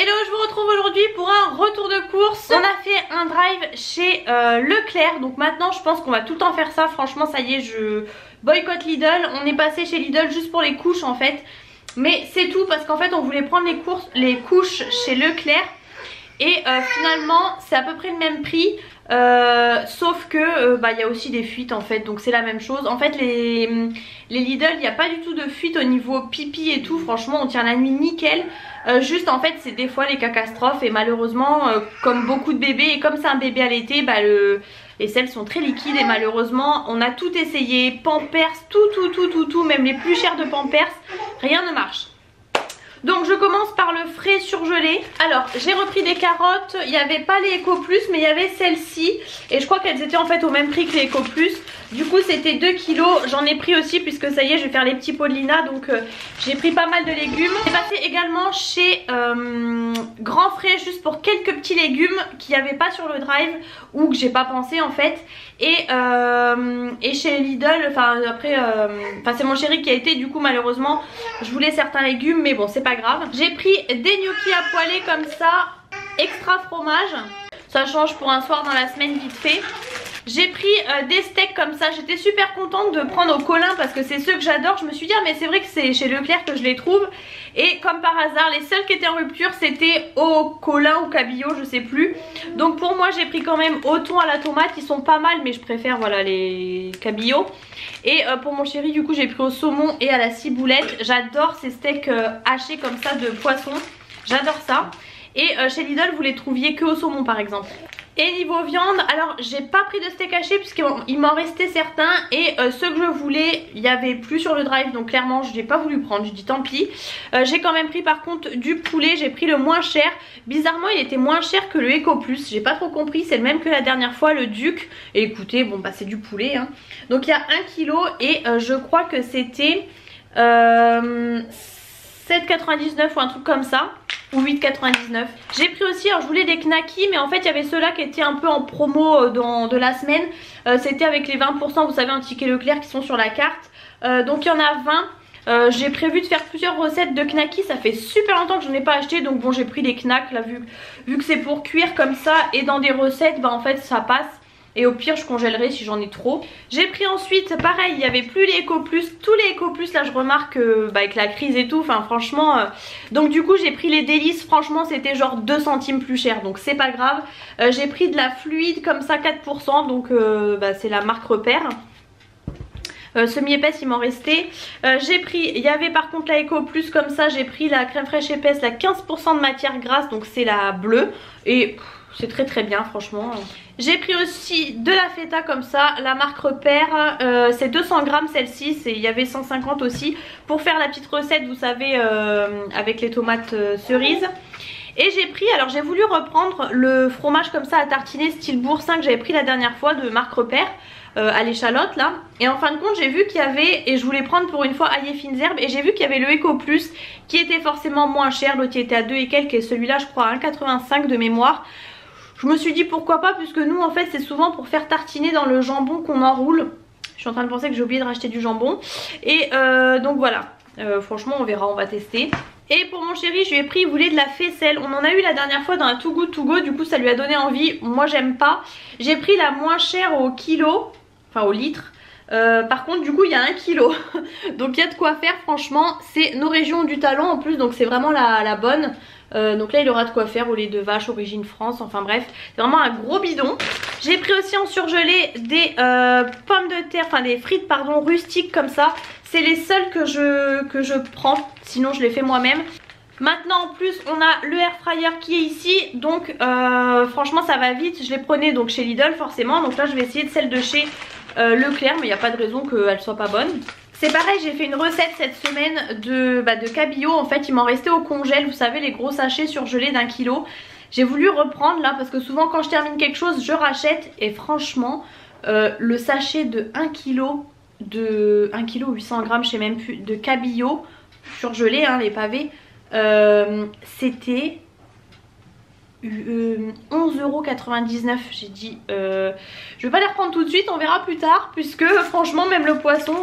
Hello, je vous retrouve aujourd'hui pour un retour de course. On a fait un drive chez Leclerc, donc maintenant je pense qu'on va tout le temps faire ça. Franchement ça y est, je boycotte Lidl. On est passé chez Lidl juste pour les couches en fait, mais c'est tout parce qu'en fait on voulait prendre les couches chez Leclerc. Et finalement c'est à peu près le même prix, sauf que il y a aussi des fuites en fait, donc c'est la même chose. En fait les Lidl, il n'y a pas du tout de fuite au niveau pipi et tout, franchement on tient la nuit nickel. Juste en fait c'est des fois les catastrophes et malheureusement comme beaucoup de bébés et comme c'est un bébé allaité, les selles sont très liquides et malheureusement on a tout essayé, Pampers, tout, même les plus chers de Pampers, rien ne marche. Donc je commence par le frais surgelé. Alors j'ai repris des carottes, il n'y avait pas les Eco Plus mais il y avait celles-ci. Et je crois qu'elles étaient en fait au même prix que les Eco Plus. Du coup c'était 2 kilos, j'en ai pris aussi puisque ça y est je vais faire les petits pots de Lina. Donc j'ai pris pas mal de légumes. J'ai passé également chez Grand Frais juste pour quelques petits légumes qu'il n'y avait pas sur le drive ou que j'ai pas pensé en fait. Et chez Lidl, enfin après c'est mon chéri qui a été, du coup malheureusement je voulais certains légumes mais bon c'est pas grave. J'ai pris des gnocchis à poêler comme ça, extra fromage, ça change pour un soir dans la semaine vite fait. J'ai pris des steaks comme ça, j'étais super contente de prendre au Colin parce que c'est ceux que j'adore. Je me suis dit ah mais c'est vrai que c'est chez Leclerc que je les trouve. Et comme par hasard les seuls qui étaient en rupture c'était au Colin ou Cabillaud, je sais plus. Donc pour moi j'ai pris quand même au thon à la tomate, ils sont pas mal mais je préfère voilà les Cabillaud. Et pour mon chéri du coup j'ai pris au saumon et à la ciboulette. J'adore ces steaks hachés comme ça de poisson, j'adore ça. Et chez Lidl vous les trouviez que au saumon par exemple. Et niveau viande, alors j'ai pas pris de steak haché puisqu'il m'en restait certains. Et ceux que je voulais, il n'y avait plus sur le drive. Donc clairement je n'ai pas voulu prendre, je dis tant pis. J'ai quand même pris par contre du poulet, j'ai pris le moins cher. Bizarrement il était moins cher que le Eco Plus, j'ai pas trop compris. C'est le même que la dernière fois, le Duc. Et écoutez, bon bah c'est du poulet hein. Donc il y a 1 kg et je crois que c'était 7,99 ou un truc comme ça, ou 8,99. J'ai pris aussi, alors je voulais des knackis mais en fait il y avait ceux-là qui étaient un peu en promo de la semaine. C'était avec les 20% vous savez en ticket Leclerc qui sont sur la carte. Donc il y en a 20. J'ai prévu de faire plusieurs recettes de knackis, ça fait super longtemps que je n'en ai pas acheté. Donc bon j'ai pris les knacks là vu que c'est pour cuire comme ça et dans des recettes en fait ça passe. Et au pire je congèlerai si j'en ai trop. J'ai pris ensuite pareil, il n'y avait plus les Eco Plus. Tous les Eco Plus là je remarque avec la crise et tout, enfin franchement donc du coup j'ai pris les délices. Franchement c'était genre 2 centimes plus cher, donc c'est pas grave. J'ai pris de la fluide comme ça 4%, donc c'est la marque Repère. Semi-épaisse il m'en restait. J'ai pris, il y avait par contre la Eco Plus comme ça, j'ai pris la crème fraîche épaisse, la 15% de matière grasse, donc c'est la bleue. Et c'est très bien franchement. J'ai pris aussi de la feta comme ça, la marque Repère, c'est 200 grammes celle-ci, il y avait 150 aussi. Pour faire la petite recette vous savez avec les tomates cerises. Et j'ai pris, alors j'ai voulu reprendre le fromage comme ça à tartiner style boursin que j'avais pris la dernière fois de marque Repère. À l'échalote là, et en fin de compte j'ai vu qu'il y avait, et je voulais prendre pour une fois ail et fines herbes, et j'ai vu qu'il y avait le Eco Plus qui était forcément moins cher, l'autre était à 2 et quelques et celui-là je crois à 1,85 de mémoire. Je me suis dit pourquoi pas, puisque nous en fait c'est souvent pour faire tartiner dans le jambon qu'on enroule. Je suis en train de penser que j'ai oublié de racheter du jambon. Et donc voilà, franchement on verra, on va tester. Et pour mon chéri je lui ai pris, il voulait de la faisselle. On en a eu la dernière fois dans un Too Good To Go, du coup ça lui a donné envie. Moi j'aime pas. J'ai pris la moins chère au kilo, enfin au litre. Par contre du coup il y a 1 kilo. Donc il y a de quoi faire franchement. C'est nos régions du talon en plus, donc c'est vraiment la bonne. Donc là il aura de quoi faire au lait de vache origine France, enfin bref c'est vraiment un gros bidon. J'ai pris aussi en surgelé des pommes de terre, enfin des frites pardon rustiques comme ça. C'est les seuls que je prends, sinon je les fais moi-même. Maintenant en plus on a le air fryer qui est ici, donc franchement ça va vite. Je les prenais donc chez Lidl forcément, donc là je vais essayer de celle de chez Leclerc, mais il n'y a pas de raison qu'elle soit pas bonne. C'est pareil, j'ai fait une recette cette semaine de cabillaud. En fait il m'en restait au congèle, vous savez les gros sachets surgelés d'1 kilo. J'ai voulu reprendre là parce que souvent quand je termine quelque chose je rachète. Et franchement le sachet de 1 kg, de 1 kg 800 grammes, je sais même plus, de cabillaud surgelé hein, les pavés, c'était 11,99 €. J'ai dit je vais pas les reprendre tout de suite, on verra plus tard, puisque franchement même le poisson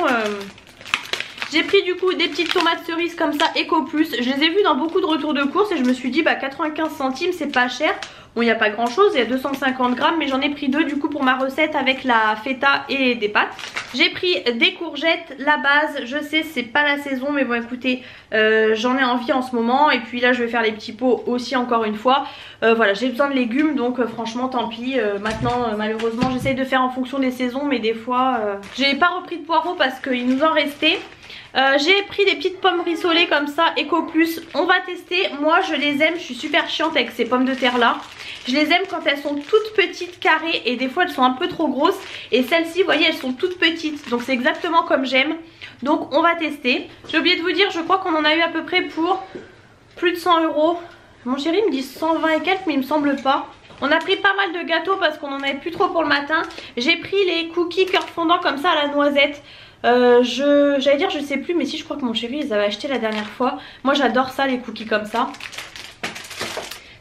J'ai pris du coup des petites tomates cerises comme ça Eco Plus. Je les ai vues dans beaucoup de retours de course et je me suis dit bah 95 centimes c'est pas cher. Bon, il n'y a pas grand chose, il y a 250 grammes, mais j'en ai pris deux du coup pour ma recette avec la feta et des pâtes. J'ai pris des courgettes, la base, je sais c'est pas la saison, mais bon écoutez, j'en ai envie en ce moment. Et puis là je vais faire les petits pots aussi encore une fois. Voilà, j'ai besoin de légumes, donc franchement tant pis. Maintenant malheureusement j'essaye de faire en fonction des saisons, mais des fois j'ai pas repris de poireaux parce qu'il nous en restait. J'ai pris des petites pommes rissolées comme ça, Eco Plus. On va tester. Moi je les aime, je suis super chiante avec ces pommes de terre là. Je les aime quand elles sont toutes petites, carrées, et des fois elles sont un peu trop grosses. Et celles-ci, vous voyez, elles sont toutes petites. Donc c'est exactement comme j'aime. Donc on va tester. J'ai oublié de vous dire, je crois qu'on en a eu à peu près pour plus de 100 €. Mon chéri me dit 120 et quelques, mais il me semble pas. On a pris pas mal de gâteaux parce qu'on en avait plus trop pour le matin. J'ai pris les cookies cœur fondant comme ça à la noisette. J'allais dire je sais plus, mais si, je crois que mon chéri les avait achetés la dernière fois. Moi j'adore ça, les cookies comme ça.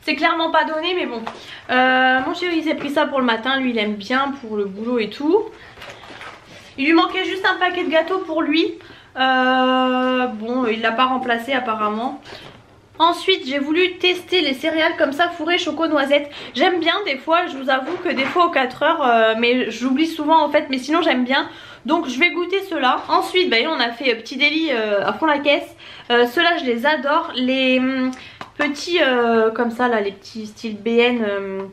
C'est clairement pas donné, mais bon. Mon chéri il s'est pris ça pour le matin, lui il aime bien pour le boulot et tout. Il lui manquait juste un paquet de gâteaux pour lui. Bon, il l'a pas remplacé apparemment. Ensuite j'ai voulu tester les céréales comme ça fourrées choco noisette. J'aime bien des fois, je vous avoue que des fois aux 4 heures, mais j'oublie souvent en fait, mais sinon j'aime bien. Donc je vais goûter ceux-là. Ensuite bah, on a fait petit délit à fond la caisse. Ceux-là je les adore. Les petits comme ça là, les petits style BN,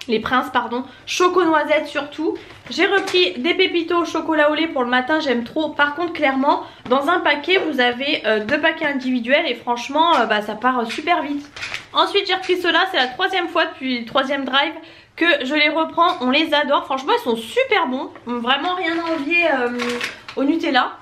les princes pardon, choco noisette surtout. J'ai repris des pépitos au chocolat au lait pour le matin, j'aime trop. Par contre clairement dans un paquet vous avez deux paquets individuels et franchement bah, ça part super vite. Ensuite j'ai repris ceux-là, c'est la troisième fois depuis le troisième drive que je les reprends. On les adore, franchement ils sont super bons, vraiment rien à envier au Nutella.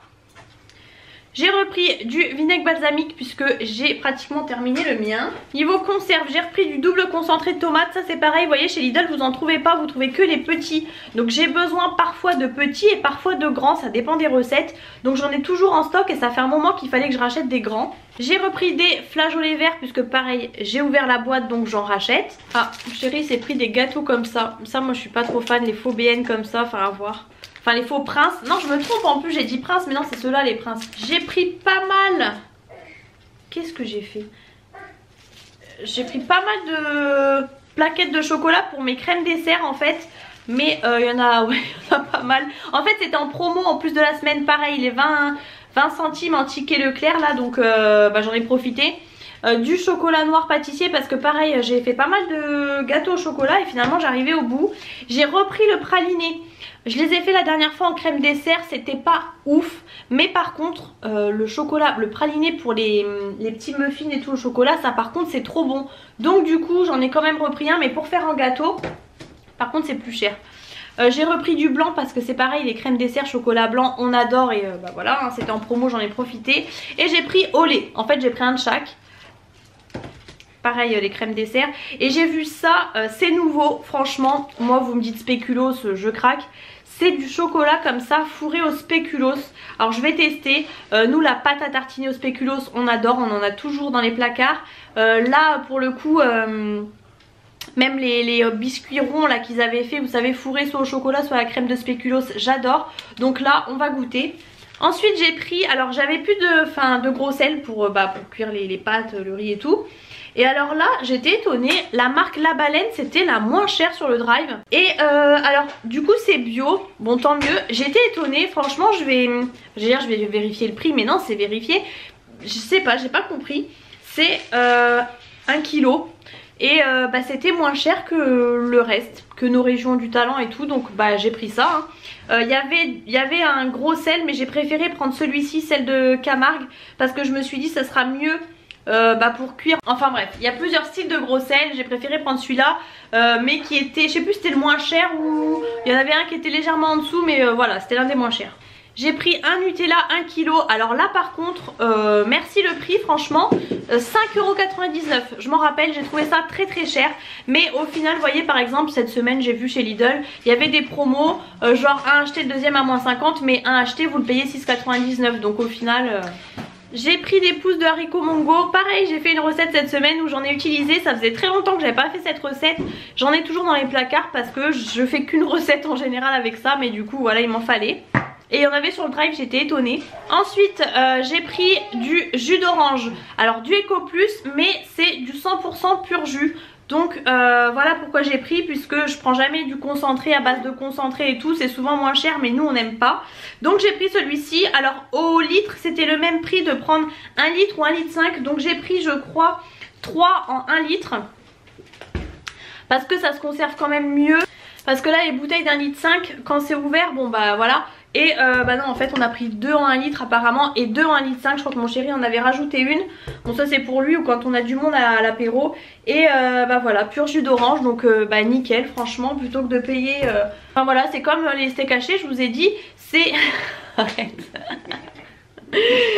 J'ai repris du vinaigre balsamique puisque j'ai pratiquement terminé le mien. Niveau conserve, j'ai repris du double concentré de tomate. Ça c'est pareil, vous voyez chez Lidl vous en trouvez pas, vous trouvez que les petits. Donc j'ai besoin parfois de petits et parfois de grands, ça dépend des recettes. Donc j'en ai toujours en stock et ça fait un moment qu'il fallait que je rachète des grands. J'ai repris des flageolets verts puisque pareil j'ai ouvert la boîte donc j'en rachète. Ah mon chéri s'est pris des gâteaux comme ça. Ça moi je suis pas trop fan, les faux BN comme ça, enfin à voir. Enfin les faux princes, non je me trompe en plus, j'ai dit prince mais non c'est ceux-là les princes. J'ai pris pas mal, qu'est-ce que j'ai fait? J'ai pris pas mal de plaquettes de chocolat pour mes crèmes dessert en fait. Mais il y en a, ouais, y en a pas mal. En fait c'était en promo en plus de la semaine, pareil les 20 centimes en ticket Leclerc là, donc bah, j'en ai profité. Du chocolat noir pâtissier parce que pareil j'ai fait pas mal de gâteaux au chocolat et finalement j'arrivais au bout. J'ai repris le praliné. Je les ai fait la dernière fois en crème dessert, c'était pas ouf. Mais par contre le chocolat, le praliné pour les petits muffins et tout au chocolat, ça par contre c'est trop bon. Donc du coup j'en ai quand même repris un, mais pour faire un gâteau par contre c'est plus cher. J'ai repris du blanc parce que c'est pareil, les crèmes dessert chocolat blanc on adore. Et bah voilà hein, c'était en promo, j'en ai profité. Et j'ai pris au lait, en fait j'ai pris un de chaque. Pareil les crèmes dessert. Et j'ai vu ça, c'est nouveau franchement. Moi vous me dites spéculoos, je craque. C'est du chocolat comme ça fourré au spéculoos. Alors je vais tester. Nous la pâte à tartiner au spéculoos on adore, on en a toujours dans les placards. Là pour le coup même les biscuits ronds là qu'ils avaient fait, vous savez, fourrés soit au chocolat soit à la crème de spéculoos, j'adore. Donc là on va goûter. Ensuite j'ai pris, alors j'avais plus de gros sel pour cuire les pâtes, le riz et tout. Et alors là j'étais étonnée, la marque La Baleine c'était la moins chère sur le drive. Et alors du coup c'est bio, bon tant mieux. J'étais étonnée, franchement je vais vérifier le prix, mais non c'est vérifié. Je sais pas, j'ai pas compris. C'est 1 kg. Et c'était moins cher que le reste, que nos régions du talent et tout. Donc j'ai pris ça hein. Y avait un gros sel, mais j'ai préféré prendre celui-ci, celle de Camargue, parce que je me suis dit ça sera mieux pour cuire. Enfin bref, il y a plusieurs styles de gros sel. J'ai préféré prendre celui-là mais qui était, je sais plus si c'était le moins cher ou il y en avait un qui était légèrement en dessous, mais voilà c'était l'un des moins chers. J'ai pris un Nutella 1 kg. Alors là par contre merci le prix franchement, 5,99 €. Je m'en rappelle, j'ai trouvé ça très très cher. Mais au final vous voyez par exemple cette semaine j'ai vu chez Lidl, il y avait des promos genre un acheté le deuxième à moins 50, mais un acheté vous le payez 6,99 €. Donc au final j'ai pris des pousses de haricots mongo. Pareil j'ai fait une recette cette semaine où j'en ai utilisé. Ça faisait très longtemps que j'avais pas fait cette recette. J'en ai toujours dans les placards parce que je fais qu'une recette en général avec ça. Mais du coup voilà il m'en fallait. Et il y en avait sur le drive, j'étais étonnée. Ensuite j'ai pris du jus d'orange. Alors du Eco Plus, mais c'est du 100% pur jus. Donc voilà pourquoi j'ai pris, puisque je prends jamais du concentré à base de concentré et tout, c'est souvent moins cher mais nous on n'aime pas. Donc j'ai pris celui-ci. Alors au litre c'était le même prix de prendre 1 litre ou 1,5 litre. Donc j'ai pris je crois 3 en 1 litre. Parce que ça se conserve quand même mieux. Parce que là les bouteilles d'1,5 litre quand c'est ouvert, bon bah voilà. Et bah non en fait on a pris 2 en 1 litre apparemment et 2 en 1,5 litre. Je crois que mon chéri en avait rajouté une. Bon ça c'est pour lui ou quand on a du monde à l'apéro. Et bah voilà, pur jus d'orange. Donc bah nickel franchement, plutôt que de payer Enfin voilà, c'est comme les steaks hachés, je vous ai dit. C'est... Arrête.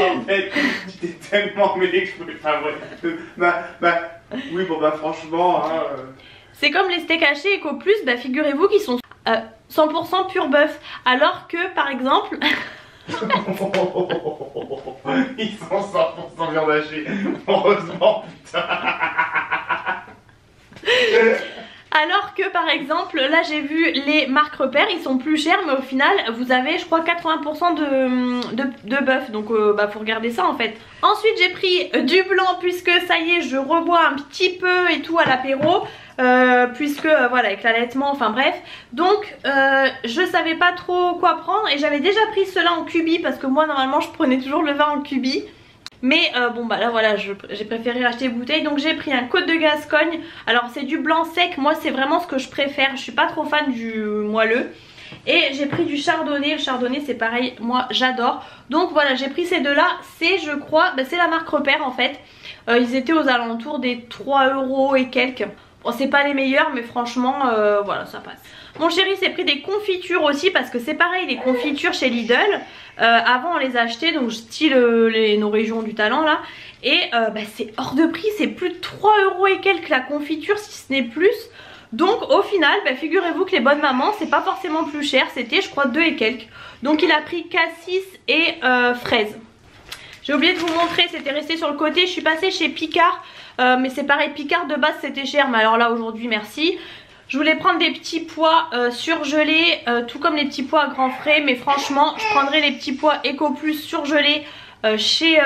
En fait, tu t'es tellement mêlé que je pouvais pas voir. Oui bon bah franchement hein, C'est comme les steaks hachés Eco Plus, bah figurez-vous qu'ils sont 100% pur bœuf. Alors que par exemple... Ils sont 100% viande hachée. Heureusement putain. Alors que par exemple là j'ai vu les marques repères, ils sont plus chers mais au final vous avez je crois 80% de bœuf. Donc bah faut regarder ça en fait. Ensuite j'ai pris du blanc puisque ça y est je rebois un petit peu et tout à l'apéro. Puisque voilà avec l'allaitement, enfin bref. Donc je savais pas trop quoi prendre et j'avais déjà pris cela en cubi parce que moi normalement je prenais toujours le vin en cubi. Mais bon bah là voilà j'ai préféré acheter des bouteilles. Donc j'ai pris un Côte de Gascogne. Alors c'est du blanc sec, moi c'est vraiment ce que je préfère. Je suis pas trop fan du moelleux. Et j'ai pris du chardonnay. Le chardonnay c'est pareil, moi j'adore. Donc voilà j'ai pris ces deux là. C'est je crois, bah, c'est la marque Repère en fait. Ils étaient aux alentours des 3 € et quelques. Bon c'est pas les meilleurs mais franchement voilà ça passe. Mon chéri s'est pris des confitures aussi parce que c'est pareil les confitures chez Lidl. Avant on les achetait donc style nos régions du talent là. Et bah, c'est hors de prix, c'est plus de 3 € et quelques la confiture si ce n'est plus. Donc au final bah, figurez-vous que les bonnes mamans c'est pas forcément plus cher, c'était je crois 2 et quelques. Donc il a pris cassis et fraises. J'ai oublié de vous montrer, c'était resté sur le côté, je suis passée chez Picard. Mais c'est pareil, Picard de base c'était cher mais alors là aujourd'hui merci. Je voulais prendre des petits pois surgelés, tout comme les petits pois à grands frais. Mais franchement je prendrai les petits pois Eco Plus surgelés chez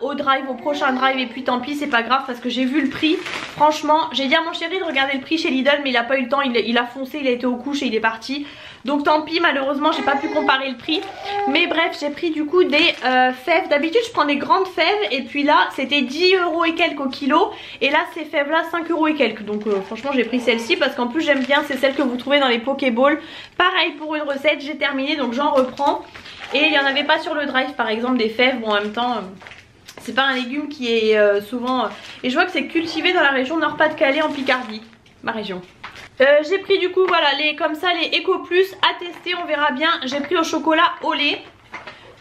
au drive, au prochain drive. Et puis tant pis c'est pas grave parce que j'ai vu le prix. Franchement j'ai dit à mon chéri de regarder le prix chez Lidl mais il a pas eu le temps, il a foncé, il a été aux couches et il est parti. Donc tant pis malheureusement j'ai pas pu comparer le prix. Mais bref j'ai pris du coup des fèves. D'habitude je prends des grandes fèves et puis là c'était 10 € et quelques au kilo. Et là ces fèves là 5 € et quelques. Donc franchement j'ai pris celle-ci parce qu'en plus j'aime bien, c'est celle que vous trouvez dans les Pokéballs. Pareil pour une recette, j'ai terminé donc j'en reprends. Et il n'y en avait pas sur le drive par exemple des fèves. Bon en même temps c'est pas un légume qui est souvent... Et je vois que c'est cultivé dans la région Nord-Pas-de-Calais en Picardie, ma région. J'ai pris du coup voilà comme ça les Eco Plus à tester, on verra bien. J'ai pris au chocolat au lait.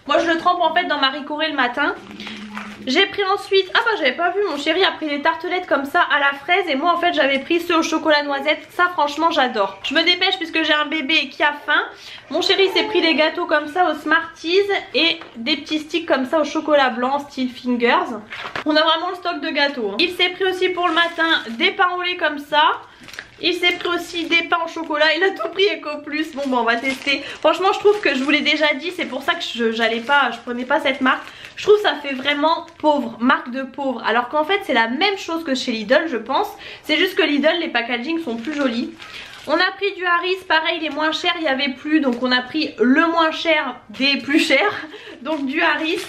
Moi je le trempe en fait dans Marie Corée le matin. J'ai pris ensuite, ah bah j'avais pas vu, mon chéri a pris des tartelettes comme ça à la fraise. Et moi en fait j'avais pris ceux au chocolat noisette. Ça franchement j'adore. Je me dépêche puisque j'ai un bébé qui a faim. Mon chéri s'est pris des gâteaux comme ça au Smarties et des petits sticks comme ça au chocolat blanc style Fingers. On a vraiment le stock de gâteaux hein. Il s'est pris aussi pour le matin des pains au lait comme ça. Il s'est pris aussi des pains au chocolat, il a tout pris Eco Plus. Bon bah on va tester. Franchement je trouve que je vous l'ai déjà dit, c'est pour ça que je prenais pas cette marque. Je trouve que ça fait vraiment pauvre, marque de pauvre. Alors qu'en fait c'est la même chose que chez Lidl je pense. C'est juste que Lidl les packaging sont plus jolis. On a pris du Harris, pareil les moins chers il n'y avait plus. Donc on a pris le moins cher des plus chers. Donc du Harris.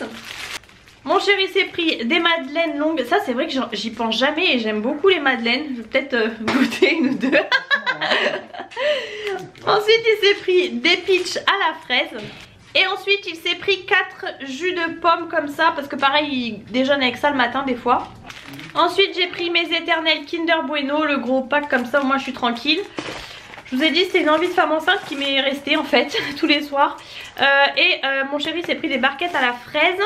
Mon chéri s'est pris des madeleines longues. Ça c'est vrai que j'y pense jamais et j'aime beaucoup les madeleines. Je vais peut-être goûter une ou deux. Ensuite il s'est pris des peach à la fraise. Et ensuite il s'est pris 4 jus de pomme comme ça. Parce que pareil il déjeune avec ça le matin des fois. Ensuite j'ai pris mes éternels Kinder Bueno. Le gros pack comme ça, moi je suis tranquille. Je vous ai dit c'était une envie de femme enceinte qui m'est restée en fait tous les soirs. Mon chéri s'est pris des barquettes à la fraise.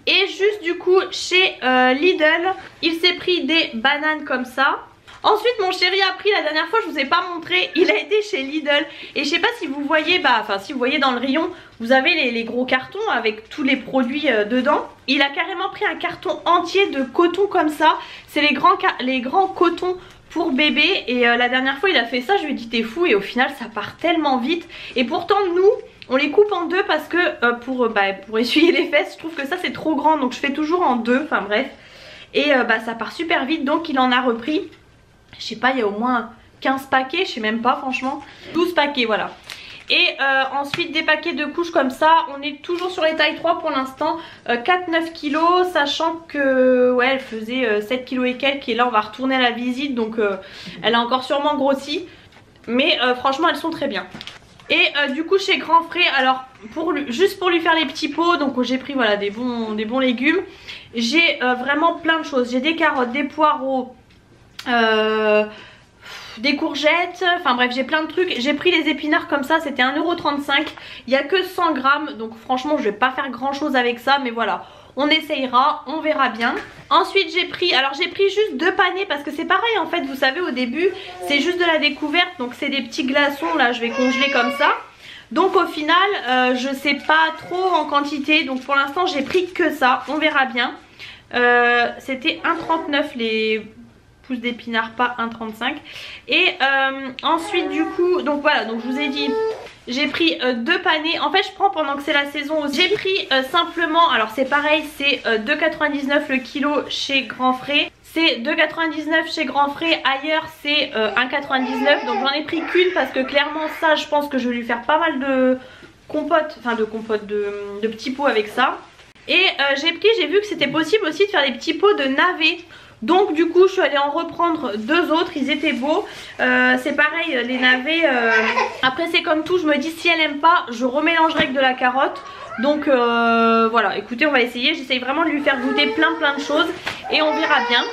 Et juste du coup chez Lidl il s'est pris des bananes comme ça. Ensuite mon chéri a pris, la dernière fois je vous ai pas montré, il a été chez Lidl. Et je sais pas si vous voyez, si vous voyez dans le rayon, vous avez les gros cartons avec tous les produits dedans. Il a carrément pris un carton entier de coton comme ça. C'est les grands cotons pour bébé. Et la dernière fois il a fait ça, je lui ai dit t'es fou. Et au final ça part tellement vite. Et pourtant nous On les coupe en deux parce que pour essuyer les fesses, je trouve que ça c'est trop grand, donc je fais toujours en deux, enfin bref. Et ça part super vite, donc il en a repris, je sais pas, il y a au moins 15 paquets, je sais même pas franchement, 12 paquets voilà. Et ensuite des paquets de couches comme ça, on est toujours sur les tailles 3 pour l'instant, 4-9 kilos, sachant que ouais elle faisait 7 kilos et quelques, et là on va retourner à la visite, donc elle a encore sûrement grossi, mais franchement elles sont très bien. Et du coup chez Grand Frais, alors juste pour lui faire les petits pots, donc j'ai pris voilà des bons légumes. J'ai vraiment plein de choses, j'ai des carottes, des poireaux, des courgettes, enfin bref j'ai plein de trucs. J'ai pris les épinards comme ça, c'était 1,35 €, il n'y a que 100 grammes, donc franchement je vais pas faire grand chose avec ça, mais voilà, on essayera, on verra bien. Ensuite j'ai pris juste 2 panais parce que c'est pareil en fait, vous savez au début c'est juste de la découverte, donc c'est des petits glaçons là, je vais congeler comme ça. Donc au final je sais pas trop en quantité, donc pour l'instant j'ai pris que ça, on verra bien. C'était 1,39 € les pousses d'épinards, pas 1,35 €. Et ensuite du coup, donc voilà, donc je vous ai dit j'ai pris 2 panais. En fait je prends pendant que c'est la saison aussi. J'ai pris simplement, alors c'est pareil, c'est 2,99 € le kilo chez Grand Frais. C'est 2,99 € chez Grand Frais, ailleurs c'est 1,99 €. Donc j'en ai pris qu'une parce que clairement ça je pense que je vais lui faire pas mal de compote, enfin de petits pots avec ça. Et j'ai vu que c'était possible aussi de faire des petits pots de navets. Donc du coup je suis allée en reprendre 2 autres, ils étaient beaux. C'est pareil les navets, après c'est comme tout, je me dis si elle aime pas je remélangerai avec de la carotte. Donc voilà, écoutez on va essayer, j'essaye vraiment de lui faire goûter plein de choses et on verra bien.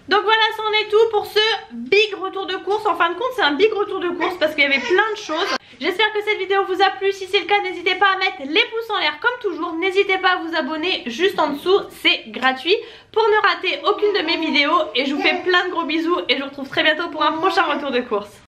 Donc voilà, ça en est tout pour ce big retour de course. En fin de compte c'est un big retour de course parce qu'il y avait plein de choses. J'espère que cette vidéo vous a plu, si c'est le cas n'hésitez pas à mettre les pouces en l'air comme toujours. N'hésitez pas à vous abonner juste en dessous, c'est gratuit pour ne rater aucune de mes vidéos. Et je vous fais plein de gros bisous et je vous retrouve très bientôt pour un prochain retour de course.